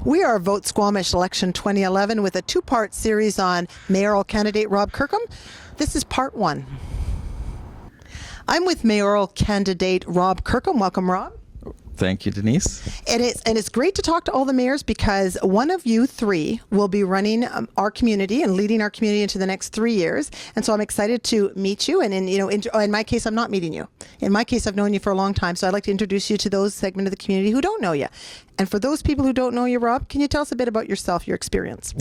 We are Vote Squamish Election 2011 with a two-part series on mayoral candidate Rob Kirkham. This is part one. I'm with mayoral candidate Rob Kirkham. Welcome, Rob. Thank you, Denise. And it's great to talk to all the mayors because one of you three will be running our community and leading our community into the next 3 years. And so I'm excited to meet you. And in my case, I'm not meeting you. In my case, I've known you for a long time. So I'd like to introduce you to those segment of the community who don't know you. And for those people who don't know you, Rob, can you tell us a bit about yourself, your experience?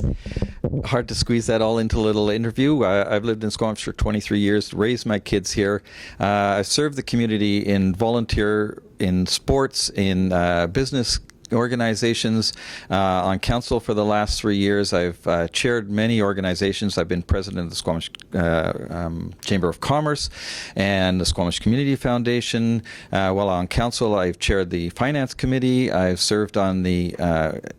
Hard to squeeze that all into a little interview. I've lived in Squamish for 23 years, raised my kids here. I served the community in volunteer, in sports, in business organizations, on council for the last 3 years. I've chaired many organizations. I've been president of the Squamish Chamber of Commerce and the Squamish Community Foundation. While on council, I've chaired the Finance Committee. I've served on the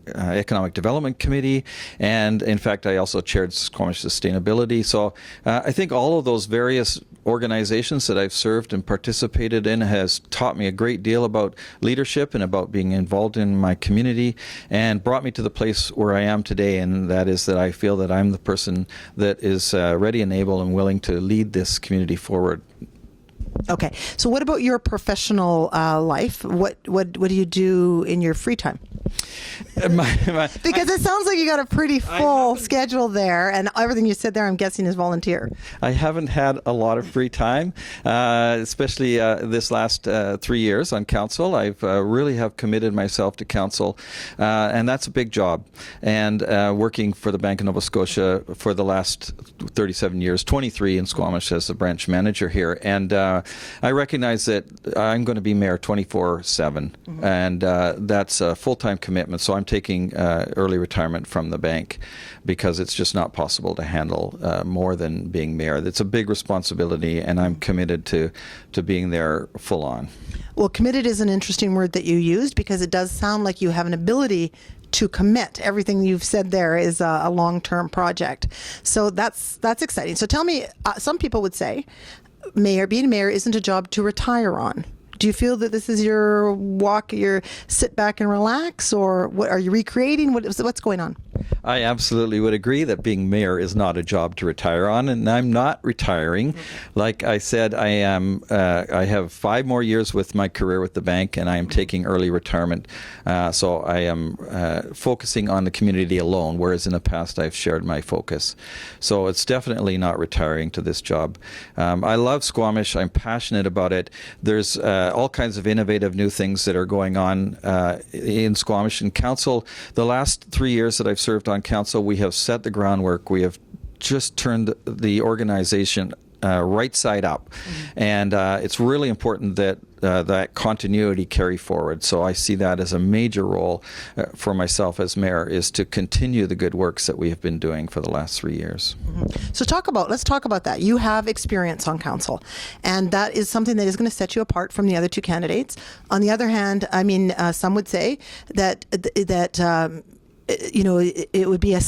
Economic Development Committee. And in fact, I also chaired Squamish Sustainability. So I think all of those various organizations that I've served and participated in has taught me a great deal about leadership and about being involved in my community, and brought me to the place where I am today, and that is that I feel that I'm the person that is ready and able and willing to lead this community forward. Okay, so what about your professional life? What do you do in your free time? Because it sounds like you got a pretty full schedule there, and everything you said there, I'm guessing, is volunteer. I haven't had a lot of free time, especially this last 3 years on council. I've really have committed myself to council, and that's a big job. And working for the Bank of Nova Scotia for the last 37 years, 23 in Squamish as the branch manager here. And I recognize that I'm going to be mayor 24/7, and that's a full-time commitment. So I'm taking early retirement from the bank because it's just not possible to handle more than being mayor. It's a big responsibility, and I'm committed to being there full on. Well, committed is an interesting word that you used because it does sound like you have an ability to commit. Everything you've said there is a long-term project. So that's exciting. So tell me, some people would say being mayor isn't a job to retire on. Do you feel that this is your walk, your sit back and relax, or what are you recreating? What's going on? I absolutely would agree that being mayor is not a job to retire on, and I'm not retiring. Like I said, I have 5 more years with my career with the bank, and I am taking early retirement. So I am focusing on the community alone, whereas in the past I've shared my focus. So it's definitely not retiring to this job. I love Squamish. I'm passionate about it. There's all kinds of innovative new things that are going on in Squamish and council. The last 3 years that I've served on council, we have set the groundwork. We have just turned the organization right side up, and it's really important that that continuity carry forward. So I see that as a major role for myself as mayor, is to continue the good works that we have been doing for the last 3 years. So let's talk about that. You have experience on council, and that is something that is going to set you apart from the other two candidates. On the other hand, I mean, some would say that it would be a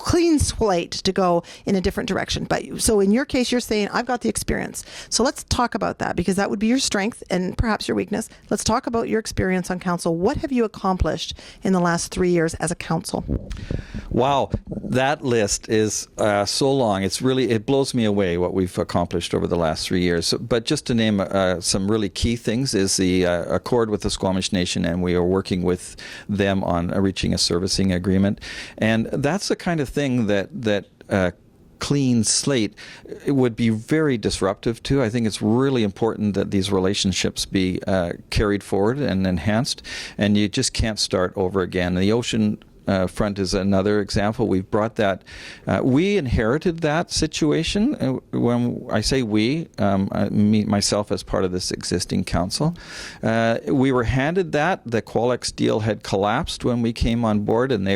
clean slate to go in a different direction. But so in your case, you're saying, I've got the experience. So let's talk about that, because that would be your strength and perhaps your weakness. Let's talk about your experience on council. What have you accomplished in the last 3 years as a council? Wow, that list is so long. It blows me away what we've accomplished over the last 3 years. But just to name some really key things is the accord with the Squamish Nation, and we are working with them on reaching a servicing agreement. And that's the kind of thing that clean slate, it would be very disruptive to. I think it's really important that these relationships be carried forward and enhanced, and you just can't start over again. The ocean front is another example. We've brought that. We inherited that situation. When I say we, myself as part of this existing council, we were handed that. The Qualex deal had collapsed when we came on board, and they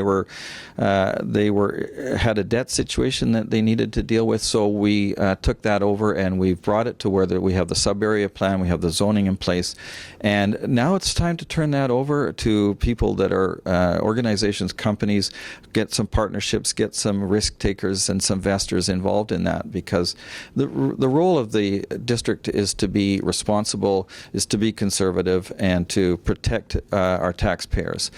had a debt situation that they needed to deal with. So we took that over, and we've brought it to where we have the sub-area plan, we have the zoning in place, and now it's time to turn that over to people that are organizations, companies, get some partnerships, get some risk takers and some investors involved in that, because the role of the district is to be responsible, is to be conservative, and to protect our taxpayers.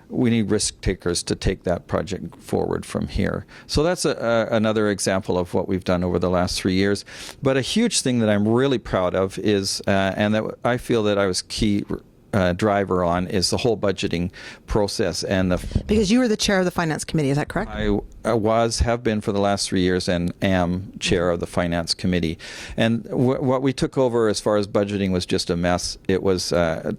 we need risk takers to take that project forward from here. So that's another example of what we've done over the last 3 years. But a huge thing that I'm really proud of is, and that I feel that I was key driver on, is the whole budgeting process. And because you were the chair of the finance committee, is that correct? I have been for the last 3 years, and am chair of the finance committee. And what we took over as far as budgeting was just a mess. It was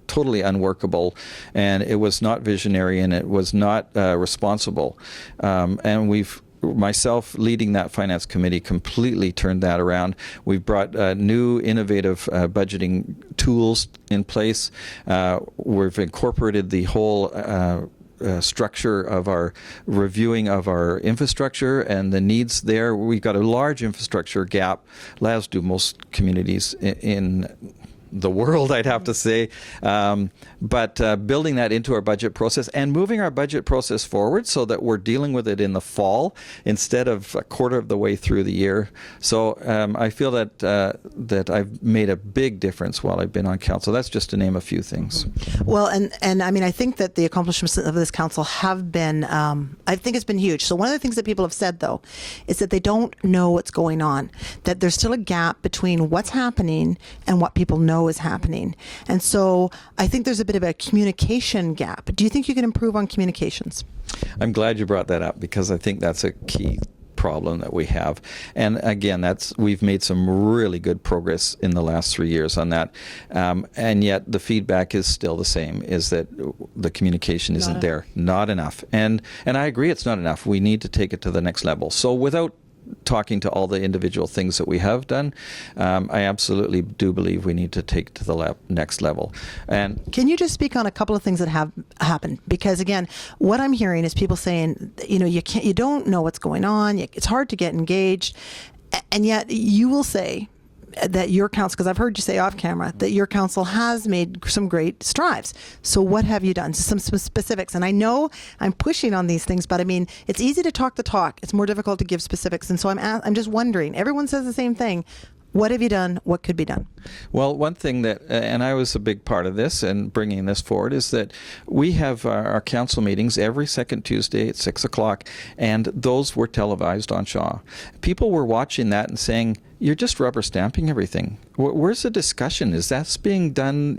totally unworkable, and it was not visionary, and it was not responsible. And myself leading that finance committee completely turned that around. We've brought new innovative budgeting tools in place. We've incorporated the whole structure of our reviewing of our infrastructure and the needs there. We've got a large infrastructure gap, as do most communities in the world, I'd have to say. But building that into our budget process and moving our budget process forward so that we're dealing with it in the fall instead of a quarter of the way through the year. So I feel that I've made a big difference while I've been on council. That's just to name a few things. Well, and I mean, I think that the accomplishments of this council have been, I think it's been huge. So one of the things that people have said, though, is that they don't know what's going on, that there's still a gap between what's happening and what people know is happening. And so I think there's a bit of a communication gap. Do you think you can improve on communications? I'm glad you brought that up, because I think that's a key problem that we have. And again, we've made some really good progress in the last 3 years on that. And yet the feedback is still the same, is that the communication isn't there. Not enough. And I agree, it's not enough. We need to take it to the next level. So without talking to all the individual things that we have done, I absolutely do believe we need to take it to the next level. And can you just speak on a couple of things that have happened? Because again, what I'm hearing is people saying, you don't know what's going on. It's hard to get engaged, and yet you will say that your council, because I've heard you say off camera, that your council has made some great strides. So what have you done? Some specifics. And I know I'm pushing on these things, but I mean, it's easy to talk the talk. It's more difficult to give specifics. And so I'm just wondering, everyone says the same thing. What have you done? What could be done? Well, one thing that, and I was a big part of this and bringing this forward, is that we have our council meetings every second Tuesday at 6 o'clock, and those were televised on Shaw. People were watching that and saying, you're just rubber stamping everything. Where's the discussion? Is that being done,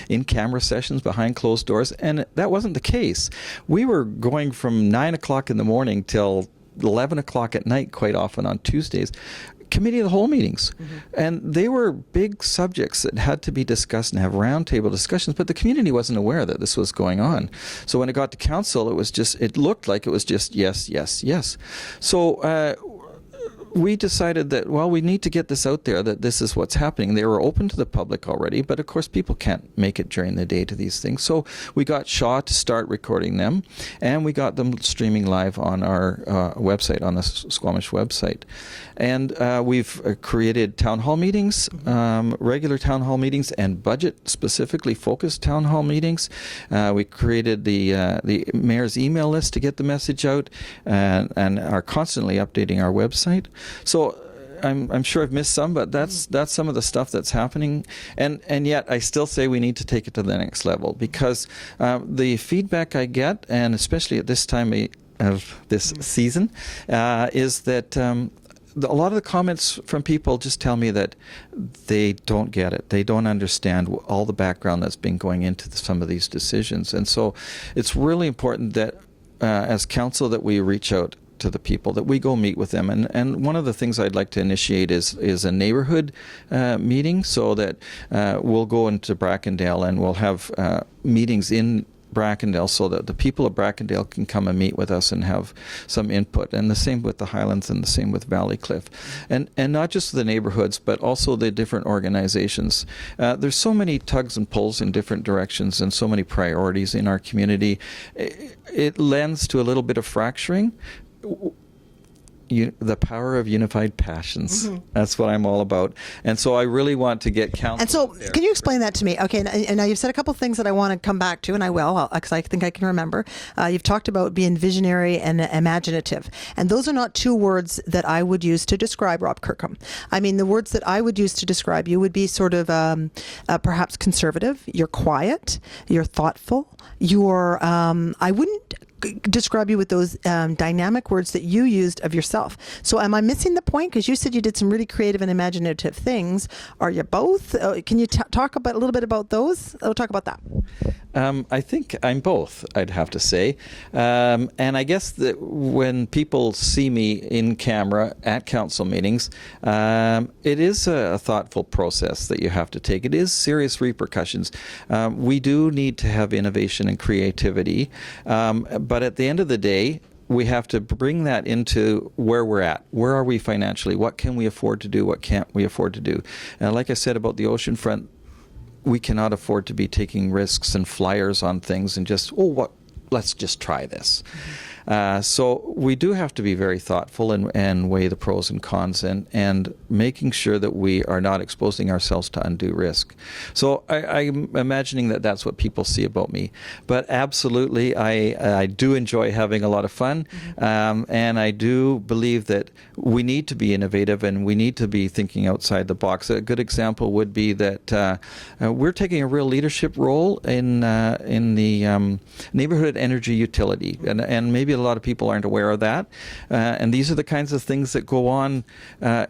in camera sessions behind closed doors? And that wasn't the case. We were going from 9 o'clock in the morning till 11 o'clock at night quite often on Tuesdays, committee of the whole meetings. And they were big subjects that had to be discussed and have roundtable discussions, but the community wasn't aware that this was going on. So when it got to council, it looked like it was just yes, yes, yes. So we decided that, we need to get this out there, that this is what's happening. They were open to the public already, but of course people can't make it during the day to these things. So we got Shaw to start recording them, and we got them streaming live on our website, on the Squamish website. And we've created town hall meetings, regular town hall meetings, and budget specifically focused town hall meetings. We created the mayor's email list to get the message out, and are constantly updating our website. So I'm sure I've missed some, but that's some of the stuff that's happening. And yet I still say we need to take it to the next level, because the feedback I get, and especially at this time of this season, is that a lot of the comments from people just tell me that they don't get it. They don't understand all the background that's been going into some of these decisions. And so it's really important that as council that we reach out to the people, that we go meet with them. And one of the things I'd like to initiate is a neighborhood meeting, so that we'll go into Brackendale and we'll have meetings in Brackendale, so that the people of Brackendale can come and meet with us and have some input. And the same with the Highlands, and the same with Valleycliff. And not just the neighborhoods, but also the different organizations. There's so many tugs and pulls in different directions, and so many priorities in our community. It lends to a little bit of fracturing. the power of unified passions. That's what I'm all about. And so I really want to get council. And so, can you explain that to me? Okay, and now you've said a couple of things that I want to come back to, and I will, because I think I can remember. You've talked about being visionary and imaginative, and those are not two words that I would use to describe Rob Kirkham. I mean, the words that I would use to describe you would be sort of perhaps conservative. You're quiet. You're thoughtful. You're. I wouldn't describe you with those dynamic words that you used of yourself. So am I missing the point? Because you said you did some really creative and imaginative things. Are you both? Can you talk about a little bit about those? We'll talk about that. I think I'm both, I'd have to say. And I guess that when people see me in camera at council meetings, it is a thoughtful process that you have to take. It is serious repercussions. We do need to have innovation and creativity. But at the end of the day, we have to bring that into where we're at. Where are we financially? What can we afford to do? What can't we afford to do? And like I said about the oceanfront, we cannot afford to be taking risks and flyers on things and just, let's just try this. So we do have to be very thoughtful and weigh the pros and cons and making sure that we are not exposing ourselves to undue risk. So I'm imagining that that's what people see about me. But absolutely, I do enjoy having a lot of fun. And I do believe that we need to be innovative and we need to be thinking outside the box. A good example would be that we're taking a real leadership role in the neighborhood energy utility. And maybe a lot of people aren't aware of that. And these are the kinds of things that go on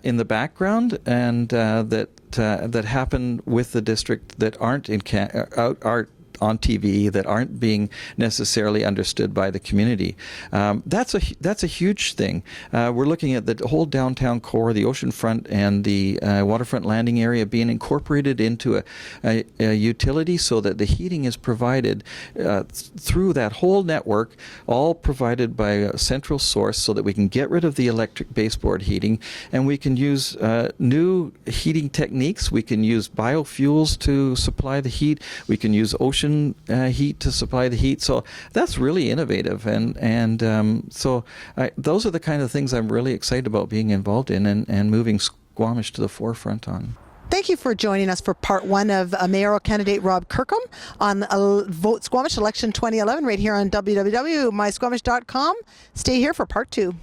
in the background and that happen with the district that aren't are on TV, that aren't being necessarily understood by the community. That's a huge thing. We're looking at the whole downtown core, the oceanfront and the waterfront landing area being incorporated into a utility so that the heating is provided through that whole network, all provided by a central source so that we can get rid of the electric baseboard heating and we can use new heating techniques. We can use biofuels to supply the heat. We can use ocean heat to supply the heat. So that's really innovative. And so those are the kind of things I'm really excited about being involved in and moving Squamish to the forefront on. Thank you for joining us for part one of mayoral candidate Rob Kirkham on Vote Squamish Election 2011 right here on www.mysquamish.com. Stay here for part two.